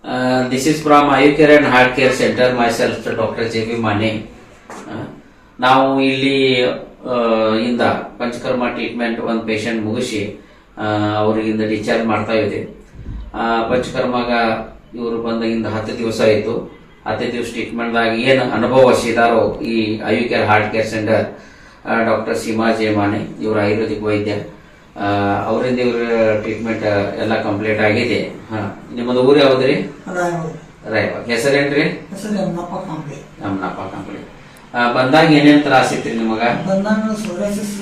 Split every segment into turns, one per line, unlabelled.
This is from Ayurveda and Heart Care Center. Myself, Dr. J.B. Mane. ನಾವು ಇಲ್ಲಿ ಇಂದ panchakarma treatment ಒಂದು patient ಮುಗಿಸಿ ಅವರಿಗಿಂದ ಡಿಸ್ಚಾರ್ಜ್ ಮಾಡ್ತಾ ಇದ್ದೀವಿ. ಪಂಚಕರ್ಮಾಗ ಇವರು ಬಂದಾಗಿಂದ 10 ದಿವಸ ಆಯಿತು. 10 ದಿವಸ ಟ್ರೀಟ್ಮೆಂಟ್ದಾಗ ಏನು ಅನುಭವ ಇದಾರೋ ಈ Ayurveda heart care centre doctor Seema J Mane ಇವರು ಆಯುರ್ವೇದಿಕ್ ವೈದ್ಯ, ಅವರಿಂದ ಇವ್ರ ಟ್ರೀಟ್ಮೆಂಟ್ ಎಲ್ಲ ಕಂಪ್ಲೀಟ್ ಆಗಿದೆ. ನಿಮ್ಮದು ಊರು ಯಾವ್ದ್ರಿ? ರಾಯಬಾಗ್. ಹೆಸರೇನ್ರಿ? ನಮ್ಮನಪ್ಪ ಕಂಪ್ಲೀಟ್. ಬಂದಾಗ ಏನೇನ್ ತ್ರಾಸ ಇತ್ರಿ ನಿಮಗ?
ಬಂದಾಗ ಸೋರಿಯಾಸಿಸ್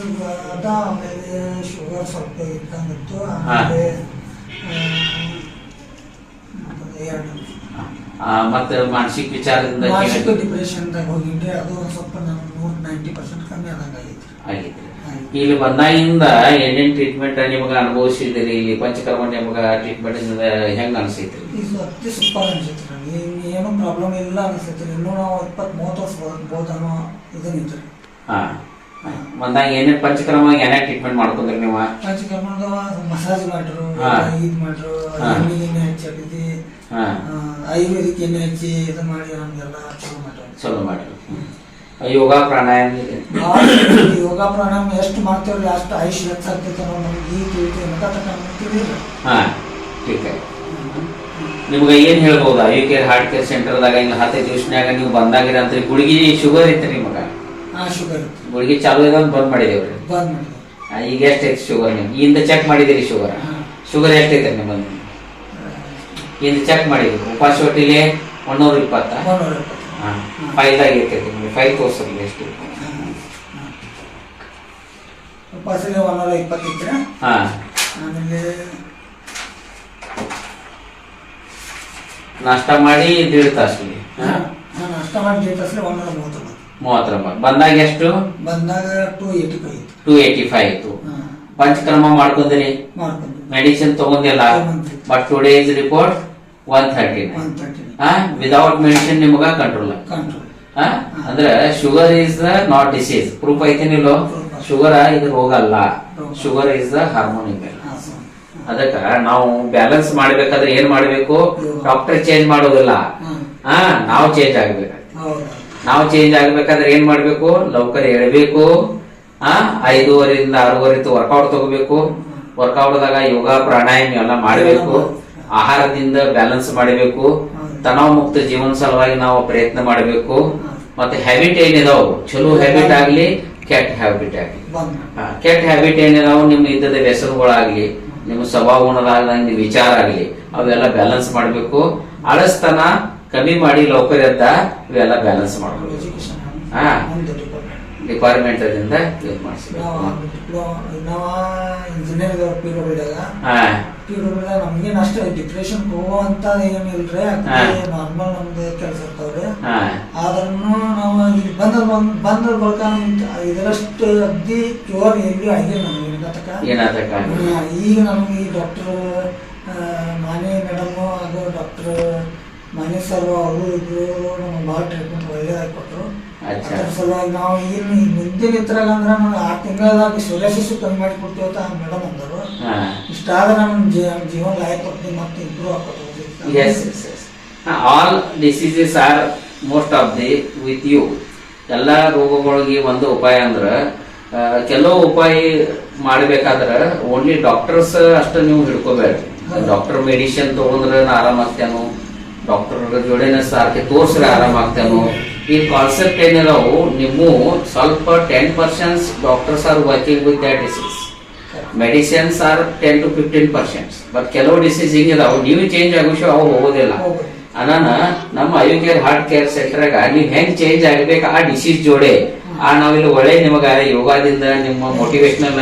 ಅದ, ಆಮೇಲೆ ಶುಗರ್ ಸ್ವಲ್ಪ ಇದ್ದಂಗಿತ್ತು, ಆಮೇಲೆ
ಮತ್ತೆ ಮಾನಸಿಕ ವಿಚಾರದಿಂದ
ಡಿಪ್ರೆಷನ್ ಹೋಗಿದ್ದೆ. ಅದು ಸ್ವಲ್ಪ 90% ಕಮ್ಮಿ
ಆಗೈತ್ರಿ. ಇಲ್ಲಿ ಬಂದಾಗಿಂದ ಏನೇನ್ ಟ್ರೀಟ್ಮೆಂಟ್ ನಿಮಗ ಅನುಭವಿಸಿದ್ರಿ? ಇಲ್ಲಿ ಪಂಚಕರ್ಮ ನಿಮಗ ಟ್ರೀಟ್ಮೆಂಟ್ ಹೆಂಗ್ ಅನ್ಸೈತ್ರಿ?
ಅತಿ ಸೂಪರ್ ಅನ್ಸೈತ್ರಿ. ಏನು ಪ್ರಾಬ್ಲಮ್ ಇಲ್ಲ ಅನ್ಸೈತ್ರಿ. ಇನ್ನೂ ನಾವು 20-30 ವರ್ಷ ಬದುಕಬಹುದನ್ನೋ ಇದನ್ನಿತ್ರಿ.
ಬಂದಾಗ ಏನೇನ್ ಪಂಚಕರ್ಮ ಏನೇನ್ ಟ್ರೀಟ್ಮೆಂಟ್ ಮಾಡ್ಕೊಂಡ್ರಿ ನೀವು?
ಪಂಚಕರ್ಮದ ಮಸಾಜ್ ಮಾಡ್ರು, ಇದ್ ಮಾಡ್ರು, ಎಣ್ಣೆ ಹಚ್ಚಿದ್ದಿ, ಆಯುರ್ವೇದಿಕ್ ಎಣ್ಣೆ ಹಚ್ಚಿ ಇದು ಮಾಡಿ ನಮ್ಗೆಲ್ಲ
ಚಲೋ ಮಾಡ್ರಿ. ಯೋಗ ಪ್ರಾಣಾಯಾಮ
ಯೋಗ ಪ್ರಾಣಾಯಾಮ ಎಷ್ಟು ಮಾಡ್ತೇವ್ರಿ ಅಷ್ಟು ಆಯುಷ್ ಹೆಚ್ಚಾಗ್ತೈತೆ. ನಮ್ಗೆ ಈ ತಿಳಿದ್ರಿ.
ನಿಮ್ಗೆ ಏನ್ ಹೇಳ್ಬಹುದು? ಆಯುರ್ವೇದ ಹಾರ್ಟ್ ಕೇರ್ ಸೆಂಟರ್ದಾಗ ಹಿಂಗ 10 ದಿವಸನ್ಯಾಗ ನೀವು ಬಂದಾಗಿರ ಅಂತ ಗುಳಿಗೆ ಶುಗರ್ ಐತ್ರಿ ನಿಮಗ?
ಶುಗರ್
ಗುಳಿಗೆ ಚಾಲು ಇದೆ ಬಂದ್ ಮಾಡಿದೇವ್ರಿ. ಈಗ ಎಷ್ಟ್ ಐತಿ ಶುಗರ್? ನಿಮ್ಗೆ ಇಂದ ಚೆಕ್ ಮಾಡಿದಿರಿ ಶುಗರ್? ಶುಗರ್ ಎಷ್ಟೈತೆ ನಿಮ್ಮಲ್ಲಿ? ಇಂದ ಚೆಕ್ ಮಾಡಿದ್ರಿ. ಉಪವಾಸ ಹೊಟ್ಟಿಲೆ 120. ಫೈಲ್ದಾಗ ಇರ್ತೈತಿ ನಿಮ್ಗೆ. ಫೈಲ್ ತೋರ್ಸಲ್ಲ ಎಷ್ಟು?
ಉಪವಾಸಲೆ 120 ಇದ್ರೆ. ಆಮೇಲೆ
ನಾಷ್ಟ ಮಾಡಿ 1.5 ತಾಸು.
ನಾಷ್ಟ ಮಾಡಿ 1.5 ತಾಸಲ್ಲಿ
130. ಬಂದಾಗ ಎಷ್ಟು?
ಬಂದಾಗ 285.
285 ಇತ್ತು. ಪಂಚಕರ್ಮ ಮಾಡ್ಕೊಂಡ್ರಿ? ಮೆಡಿಸಿನ್ ತಗೊಂಡಿಲ್ಲ. But today's report 130. Without medicine ನಿಮಗ ಕಂಟ್ರೋಲ್. ಅಂದ್ರೆ sugar is not disease. Proof ಐತೇನಿಲ್ಲೋ? ಶುಗರ್ ಇದು ರೋಗ ಅಲ್ಲ. Sugar is the hormone. ಅದಕ್ಕ ನಾವು ಬ್ಯಾಲೆನ್ಸ್ ಮಾಡ್ಬೇಕಾದ್ರೆ ಏನ್ ಮಾಡ್ಬೇಕು? ಡಾಕ್ಟರ್ ಚೇಂಜ್ ಮಾಡೋದಿಲ್ಲ, ನಾವು ಚೇಂಜ್ ಆಗ್ಬೇಕು. ನಾವು ಚೇಂಜ್ ಆಗ್ಬೇಕಾದ್ರೆ ಏನ್ ಮಾಡ್ಬೇಕು? ಲೌಕರ್ ಹೇಳ್ಬೇಕು. 5:30 6:30 ವರ್ಕೌಟ್ ತಗೋಬೇಕು. ವರ್ಕೌಟ್ದಾಗ ಯೋಗ ಪ್ರಾಣಾಯಾಮ ಎಲ್ಲ ಮಾಡ್ಬೇಕು. ಆಹಾರದಿಂದ ಬ್ಯಾಲೆನ್ಸ್ ಮಾಡಬೇಕು. ತನಾವ ಮುಕ್ತ ಜೀವನ ಸಲುವಾಗಿ ನಾವು ಪ್ರಯತ್ನ ಮಾಡಬೇಕು. ಮತ್ತೆ ಹ್ಯಾಬಿಟ್ ಏನಿದಾವು, ಚಲೋ ಹ್ಯಾಬಿಟ್ ಆಗ್ಲಿ ಕೆಟ್ಟ ಹ್ಯಾಬಿಟ್ ಆಗ್ಲಿ, ಕೆಟ್ಟ ಹ್ಯಾಬಿಟ್ ಏನಿದಾವು ನಿಮ್ಮ ಇದ್ದದ ವ್ಯಸನಗಳಾಗ್ಲಿ, ನಿಮ್ಮ ಸ್ವಭಾವದಾಗ್ಲಿ, ವಿಚಾರ ಆಗ್ಲಿ, ಅವೆಲ್ಲ ಬ್ಯಾಲೆನ್ಸ್ ಮಾಡ್ಬೇಕು. ಅಳಸ್ತನ ಕಮ್ಮಿ ಮಾಡಿ ಲೌಕರ್ ಎದ್ದ ಇವೆಲ್ಲ ಬ್ಯಾಲೆನ್ಸ್ ಮಾಡ್ಬೇಕು. ಡಿಪಾರ್ಟ್ಮೆಂಟ್ ಇಂದ
ನಮ್ಗೇನ್ ಅಷ್ಟ ಡಿಪ್ರೆಷನ್ ಹೋಗುವಂತ ಏನಿಲ್ರಿ. ನಾರ್ಮಲ್ ನಮ್ದು ಕೆಲಸ ಇರ್ತಾವ್ರಿ. ಆದ್ರೂ ನಾವು ಇಲ್ಲಿ ಬಂದ ಬಳಿಕ ಇದರಷ್ಟು ಅಗ್ದಿ ಕ್ಯೂರ್ ಎಲ್ಲಿ ಆಗಿಲ್ಲ ನಮ್ಗೆ. ಈಗ ನಮ್ಗೆ ಈ ಡಾಕ್ಟರ್ ಮಾನೆ ಮೇಡಮ್ ಹಾಗೂ ಡಾಕ್ಟರ್ ಮಾನೆ ಸರ್ ಅವರು ಇದ್ರು ನಮ್ಗೆ ಭಾಳ ಟ್ರೀಟ್ಮೆಂಟ್ ಒಳ್ಳೇದಾಗಿ ಕೊಟ್ಟರು. ಅದ್ರ ಸಲುವಾಗಿ ನಾವು ಇಲ್ಲಿ ಮುಂದಿನ ಇದ್ರಾಗ ಅಂದ್ರೆ ನಾವು 6 ತಿಂಗಳದಾಗ ಸೋರಿಯಾಸಿಸ್ ಕಮ್ಮಿ ಮಾಡಿ ಕೊಡ್ತೀವಿ ಅಂತ ಮೇಡಮ್ ಅಂದರು. ಇಷ್ಟಾದ್ರೆ ನಮ್ಮ ಜೀವನ ಲೈಫ್ ಕೊಡ್ತೀವಿ ಮತ್ತೆ ಇಂಪ್ರೂವ್ ಆಗ್ತದೆ.
All diseases are most of the with you. ಎಲ್ಲ ರೋಗಗಳಿಗೆ ಒಂದು ಉಪಾಯ ಅಂದ್ರ, ಕೆಲವು ಉಪಾಯ ಮಾಡಬೇಕಾದ್ರೆ ಓನ್ಲಿ ಡಾಕ್ಟರ್ಸ್ ಅಷ್ಟ ನೀವು ಹಿಡ್ಕೋಬೇಡ್ರಿ. ಡಾಕ್ಟರ್ ಮೆಡಿಸಿನ್ ತಗೊಂಡ್ರೆ ನಾ ಆರಾಮಾಗ್ತೇನೋ, ಡಾಕ್ಟರ್ ಜೋಡಿನ ಸಾರ್ಕೆ ತೋರ್ಸ್ರೆ ಆರಾಮಾಗ್ತೇನೋ, ಈ ಕಾನ್ಸೆಪ್ಟ್ ಏನಿದಾವು ನೀವು ಸ್ವಲ್ಪ 10% doctors are working with that disease. Medicines are 10 to 15%. But ಕೆಲವು ಡಿಸೀಸ್ ಹಿಂಗಿದಾವು ನೀವು ಚೇಂಜ್ ಆಗುಶೋ ಅವು ಹೋಗೋದಿಲ್ಲ. ಅನಾನ ನಮ್ಮ ಆಯುರ್ವೇದ ಹಾರ್ಟ್ ಕೇರ್ ಸೆಂಟರ್ಗ ನೀವ್ ಹೆಂಗ್ ಚೇಂಜ್ ಆಗ್ಬೇಕು ಆ ಡಿಸೀಸ್ ಜೋಡೆ ನಾವಿಲ್ಲಿ ಒಳ್ಳೆ ನಿಮಗ ಯೋಗದಿಂದ ನಿಮ್ಮ ಮೋಟಿವೇಶನಲ್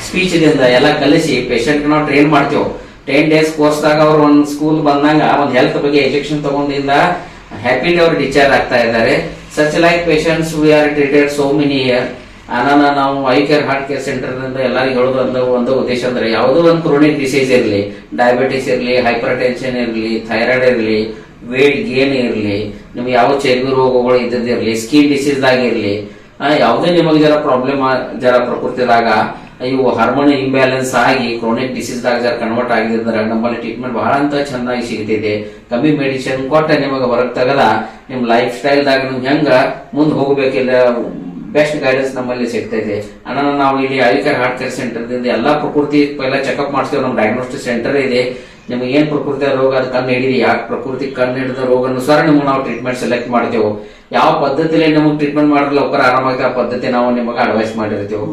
ಸ್ಪೀಚ್ ದಿಂದ ಎಲ್ಲ ಕಲಿಸಿ ಪೇಷಂಟ್ ನಾವು ಟ್ರೈನ್ ಮಾಡ್ತೇವೆ. 10 days ಕೋರ್ಸ್ದಾಗ ಅವ್ರು ಒಂದ್ ಸ್ಕೂಲ್ ಬಂದಾಗ ಒಂದ್ ಹೆಲ್ತ್ ಬಗ್ಗೆ ಎಜುಕೇಶನ್ ತಗೊಂಡಿಂದ ಹ್ಯಾಪಿಲಿ ಅವ್ರು ಡಿಸ್ಚಾರ್ಜ್ ಆಗ್ತಾ ಇದ್ದಾರೆ. Such like patients we are treated so many year. ನಾವು ಆಯುರ್ವೇದ ಹಾರ್ಟ್ ಕೇರ್ ಸೆಂಟರ್ ಎಲ್ಲರಿಗೂ ಹೇಳೋದು ಒಂದು ಉದ್ದೇಶ ಅಂದ್ರೆ ಯಾವುದೋ ಒಂದು ಕ್ರೋನಿಕ್ ಡಿಸೀಸ್ ಇರಲಿ, ಡಯಾಬಿಟಿಸ್ ಇರಲಿ, ಹೈಪರ್ ಟೆನ್ಷನ್ ಇರಲಿ, ಥೈರಾಯ್ಡ್ ಇರಲಿ, ವೇಟ್ ಗೇನ್ ಇರಲಿ, ನಿಮ್ಗೆ ಯಾವ ಚರ್ಬಿ ರೋಗಗಳು ಇದ್ದಿರಲಿ, ಸ್ಕಿನ್ ಡಿಸೀಸ್ ದಾಗ ಇರಲಿ, ಯಾವುದೇ ನಿಮಗೆ ಜರ ಪ್ರಾಬ್ಲಮ್ ಜರ ಪ್ರಕೃತಿದಾಗ ಇವು ಹಾರ್ಮೋನ್ ಇಂಬ್ಯಾಲೆನ್ಸ್ ಆಗಿ ಕ್ರೋನಿಕ್ ಡಿಸೀಸ್ ದಾಗ ಜರ ಕನ್ವರ್ಟ್ ಆಗಿದ್ರೆ ನಮ್ಮಲ್ಲಿ ಟ್ರೀಟ್ಮೆಂಟ್ ಬಹಳ ಅಂತ ಚೆನ್ನಾಗಿ ಸಿಗ್ತಿದೆ. ಕಮ್ಮಿ ಮೆಡಿಸಿನ್ ಕೊಟ್ಟ ನಿಮಗೆ ಹೊರಗೆ ತಗದ ನಿಮ್ ಲೈಫ್ ಸ್ಟೈಲ್ ದಾಗ ನೀವು ಹೆಂಗ ಮುಂದೆ ಹೋಗ್ಬೇಕಿಲ್ಲ ಬೆಸ್ಟ್ ಗೈಡೆನ್ಸ್ ನಮ್ಮಲ್ಲಿ ಸಿಗ್ತೈತೆ. ಅಣ್ಣ ನಾವು ಇಲ್ಲಿ ಐವಿಕರ್ ಹಾರ್ಟ್ ಕೇರ್ ಸೆಂಟರ್ ದಿಂದ ಎಲ್ಲಾ ಪ್ರಕೃತಿ ಪೈಲ ಚೆಕ್ಅಪ್ ಮಾಡ್ತೀವಿ. ನಮ್ಮ ಡಯಾಗ್ನೋಸ್ಟಿಕ್ ಸೆಂಟರ್ ಇದೆ. ನಿಮ್ಗೆ ಏನ್ ಪ್ರಕೃತಿ ರೋಗ ಅದು ಕಣ್ಣು ಹಿಡಿದಿ ಯಾಕೆ ಪ್ರಕೃತಿ ಕಣ್ಣು ಹಿಡಿದ ರೋಗ ಅನುಸಾರ ನಿಮ್ಗೆ ನಾವು ಟ್ರೀಟ್ಮೆಂಟ್ ಸೆಲೆಕ್ಟ್ ಮಾಡ್ತೇವೆ. ಯಾವ ಪದ್ಧತಿಲಿ ನಮಗೆ ಟ್ರೀಟ್ಮೆಂಟ್ ಮಾಡಿದ್ರೆ ಲೋಕರ್ ಆರಾಮಾಗಿ ಆ ಪದ್ಧತಿ ನಾವು ನಿಮಗೆ ಅಡ್ವೈಸ್ ಮಾಡಿರ್ತೀವಿ.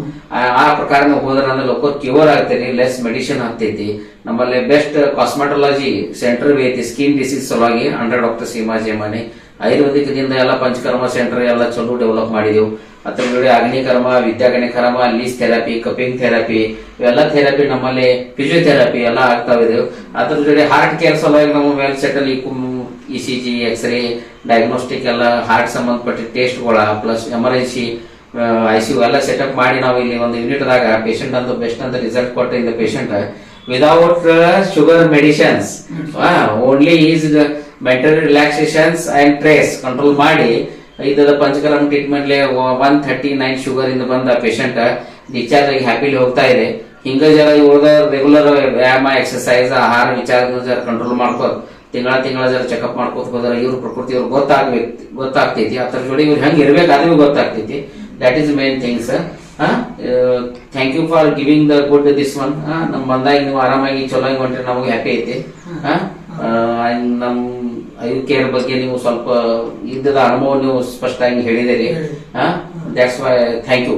ಆ ಪ್ರಕಾರ ನೀವು ಹೋದ್ರೆ ಅಂದ್ರೆ ಲೋಕರ್ ಕ್ಯೂರ್ ಆಗ್ತೀರಿ, ಲೆಸ್ ಮೆಡಿಸಿನ್ ಆಗ್ತೈತಿ. ನಮ್ಮಲ್ಲಿ ಬೆಸ್ಟ್ ಕಾಸ್ಮೆಟಾಲಜಿ ಸೆಂಟರ್ ಐತಿ ಸ್ಕಿನ್ ಡಿಸೀಸ್ ಸಲುವಾಗಿ ಅಂಡರ್ ಡಾಕ್ಟರ್ ಸೀಮಾ ಜೇಮಾನಿ. ಆಯುರ್ವೇದಿಕ್ ದಿಂದ ಎಲ್ಲ ಪಂಚಕರ್ಮ ಸೆಂಟರ್ ಎಲ್ಲ ಚಲೋ ಡೆವಲಪ್ ಮಾಡಿದೆವು. ಅದ್ರ ಜೊತೆ ಅಗ್ನಿಕರ್ಮ, ವಿದ್ಯಾಗಣಿಕರ್ಮ, ಲೀಸ್ ಥೆರಪಿ, ಕಪಿಂಗ್ ಥೆರಪಿ ಇವೆಲ್ಲ ಥೆರಪಿ ನಮ್ಮಲ್ಲಿ ಫಿಸಿಯೋಥೆರಪಿ ಎಲ್ಲ ಆಗ್ತಾವಿದೆವು. ಅದ್ರ ಜೊತೆ ಹಾರ್ಟ್ ಕೇರ್ ಸಲುವಾಗಿ ನಾವು well settle ECG, x ray, diagnostic ಎಲ್ಲ ಹಾರ್ಟ್ ಸಂಬಂಧಪಟ್ಟ ಟೆಸ್ಟ್ಗಳ ಪ್ಲಸ್ ಎಮರ್ಜೆನ್ಸಿ ICU ಎಲ್ಲ ಸೆಟಪ್ ಮಾಡಿ ನಾವು ಇಲ್ಲಿ ಒಂದು ಯೂನಿಟ್ ದಾಗ ಪೇಷಂಟ್ ಅಂತ ಬೆಸ್ಟ್ ಅಂತ ರಿಸಲ್ಟ್ ಕೊಟ್ಟಿದ್ದ patient without sugar medicines only is mental relaxations and stress control ಮಾಡಿ ಇದರ ಪಂಚಕರ್ಮ ಟ್ರೀಟ್ಮೆಂಟ್ 139 ಶುಗರ್ ಇಂದ ಬಂದ ಪೇಷಂಟ್ ಡಿಸ್ಚಾರ್ಜ್ ಆಗಿ ಹ್ಯಾಪಿಲಿ ಹೋಗ್ತಾ ಇದೆ. ಹಿಂಗ ಜರ ಇವ್ರದ ರೆಗ್ಯುಲರ್ ವ್ಯಾಯಾಮ, ಎಕ್ಸರ್ಸೈಸ್, ಆಹಾರ ವಿಚಾರ ಜರ ಕಂಟ್ರೋಲ್ ಮಾಡ್ಕೋತ ತಿಂಗಳ ಜರ ಚೆಕಪ್ ಮಾಡ್ಕೋತ ಹೋದ್ರೆ ಇವ್ರ ಪ್ರಕೃತಿ ಇವ್ರು ಗೊತ್ತಾಗ್ತೈತಿ. ಅದ್ರ ಜೋಡಿ ಇವ್ರು ಹೆಂಗ್ ಇರ್ಬೇಕು ಅದು ಗೊತ್ತಾಗ್ತೈತಿ. That is main things. Thank you for giving the good this one. ನಮ್ ಬಂದಾಗ ನೀವು ಆರಾಮಾಗಿ ಚಲೋ ಹೊಂಟ್ರೆ ನಮಗೆ ಹ್ಯಾಪಿ ಐತಿ. ನಮ್ ಐವಿ ಕೇರ್ ಬಗ್ಗೆ ನೀವು ಸ್ವಲ್ಪ ಇದ್ದದ ಅನುಭವ ನೀವು ಸ್ಪಷ್ಟವಾಗಿ ಹೇಳಿದಿರಿ. That's why thank you.